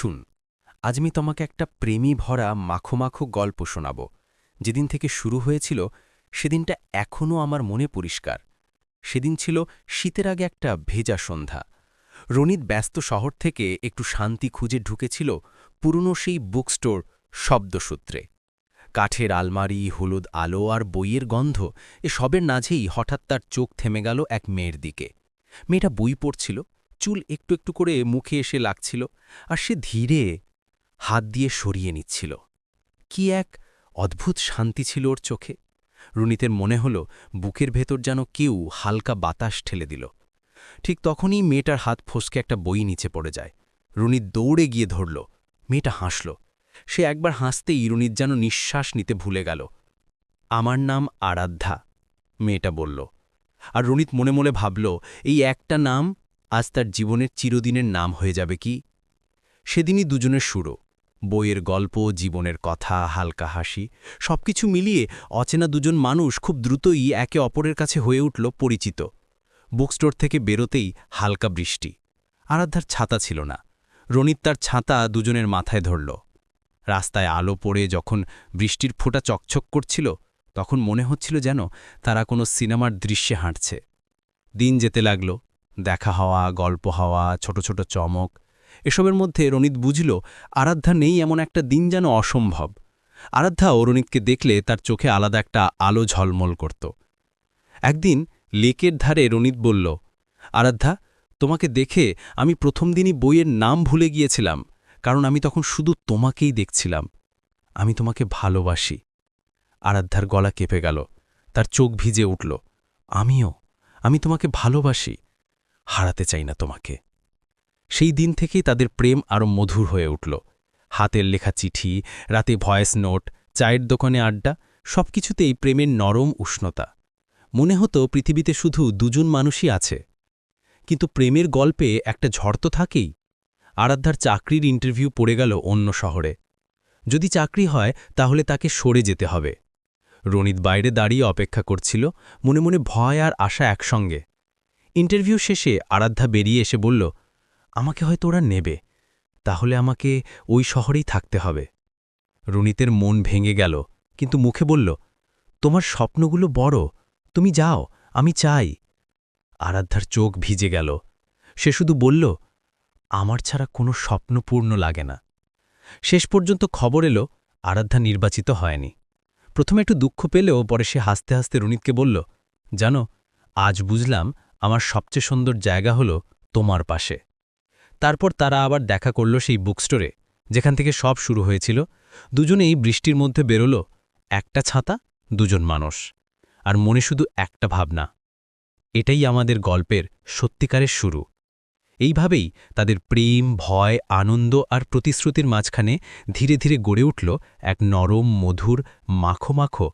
আসুন আজ আমি তোমাকে একটা প্রেমী ভরা মাখো মাখো গল্প শোনাব। যেদিন থেকে শুরু হয়েছিল সেদিনটা এখনও আমার মনে পরিষ্কার। সেদিন ছিল শীতের আগে একটা ভেজা সন্ধ্যা। রনিত ব্যস্ত শহর থেকে একটু শান্তি খুঁজে ঢুকেছিল পুরনো সেই বুক স্টোর শব্দসূত্রে। কাঠের আলমারি, হলুদ আলো আর বইয়ের গন্ধ এসবের মাঝেই হঠাৎ তার চোখ থেমে গেল এক মেয়ের দিকে। মেয়েটা বই পড়ছিল, চুল একটু একটু করে মুখে এসে লাগছিল, আর সে ধীরে হাত দিয়ে সরিয়ে নিচ্ছিল। কি এক অদ্ভুত শান্তি ছিল ওর চোখে। রুনিতের মনে হল বুকের ভেতর যেন কেউ হালকা বাতাস ঠেলে দিল। ঠিক তখনই মেয়েটার হাত ফসকে একটা বই নিচে পড়ে যায়। রুনিত দৌড়ে গিয়ে ধরল। মেয়েটা হাসল। সে একবার হাসতেই রুনিত যেন নিঃশ্বাস নিতে ভুলে গেল। আমার নাম আরাধ্যা, মেয়েটা বলল। আর রুনিত মনে মনে ভাবল, এই একটা নাম আজ তার জীবনের চিরদিনের নাম হয়ে যাবে কি। সেদিনই দুজনের শুরু। বইয়ের গল্প, জীবনের কথা, হালকা হাসি, সবকিছু মিলিয়ে অচেনা দুজন মানুষ খুব দ্রুতই একে অপরের কাছে হয়ে উঠল পরিচিত। বুকস্টোর থেকে বেরোতেই হালকা বৃষ্টি। আরাধ্যার ছাতা ছিল না। রনিত তার ছাতা দুজনের মাথায় ধরল। রাস্তায় আলো পড়ে যখন বৃষ্টির ফোঁটা চকচক করছিল, তখন মনে হচ্ছিল যেন তারা কোনো সিনেমার দৃশ্যে হাঁটছে। দিন যেতে লাগল। দেখা হওয়া, গল্প হওয়া, ছোট ছোট চমক, এসবের মধ্যে রনিত বুঝল আরাধ্যা নেই এমন একটা দিন যেন অসম্ভব। আরাধ্যা ও রনিতকে দেখলে তার চোখে আলাদা একটা আলো ঝলমল করত। একদিন লেকের ধারে রনিত বলল, আরাধ্যা, তোমাকে দেখে আমি প্রথম দিনই বইয়ের নাম ভুলে গিয়েছিলাম, কারণ আমি তখন শুধু তোমাকেই দেখছিলাম। আমি তোমাকে ভালোবাসি। আরাধ্যার গলা কেঁপে গেল, তার চোখ ভিজে উঠল। আমি তোমাকে ভালোবাসি, হারাতে চাই না তোমাকে। সেই দিন থেকেই তাদের প্রেম আরও মধুর হয়ে উঠল। হাতের লেখা চিঠি, রাতে ভয়েস নোট, চায়ের দোকানে আড্ডা, সবকিছুতেই প্রেমের নরম উষ্ণতা। মনে হতো পৃথিবীতে শুধু দুজন মানুষই আছে। কিন্তু প্রেমের গল্পে একটা ঝড় তো থাকেই। আরাধ্যার চাকরির ইন্টারভিউ পড়ে গেল অন্য শহরে। যদি চাকরি হয় তাহলে তাকে সরে যেতে হবে। রনিত বাইরে দাঁড়িয়ে অপেক্ষা করছিল, মনে মনে ভয় আর আশা একসঙ্গে। ইন্টারভিউ শেষে আরাধ্যা বেরিয়ে এসে বলল, আমাকে হয়তো ওরা নেবে, তাহলে আমাকে ওই শহরেই থাকতে হবে। রনিতের মন ভেঙে গেল, কিন্তু মুখে বলল, তোমার স্বপ্নগুলো বড়, তুমি যাও, আমি চাই। আরাধ্যার চোখ ভিজে গেল। সে শুধু বলল, আমার ছাড়া কোনো স্বপ্ন পূর্ণ লাগে না। শেষ পর্যন্ত খবর এলো আরাধ্যা নির্বাচিত হয়নি। প্রথমে একটু দুঃখ পেলেও পরে সে হাসতে হাসতে রনিতকে বলল, জানো, আজ বুঝলাম আমার সবচেয়ে সুন্দর জায়গা হলো তোমার পাশে। তারপর তারা আবার দেখা করল সেই বুকস্টোরে, যেখান থেকে সব শুরু হয়েছিল। দুজনেই বৃষ্টির মধ্যে বেরোল, একটা ছাতা, দুজন মানুষ, আর মনে শুধু একটা ভাবনা, এটাই আমাদের গল্পের সত্যিকারের শুরু। এইভাবেই তাদের প্রেম, ভয়, আনন্দ আর প্রতিশ্রুতির মাঝখানে ধীরে ধীরে গড়ে উঠল এক নরম, মধুর, মাখো মাখো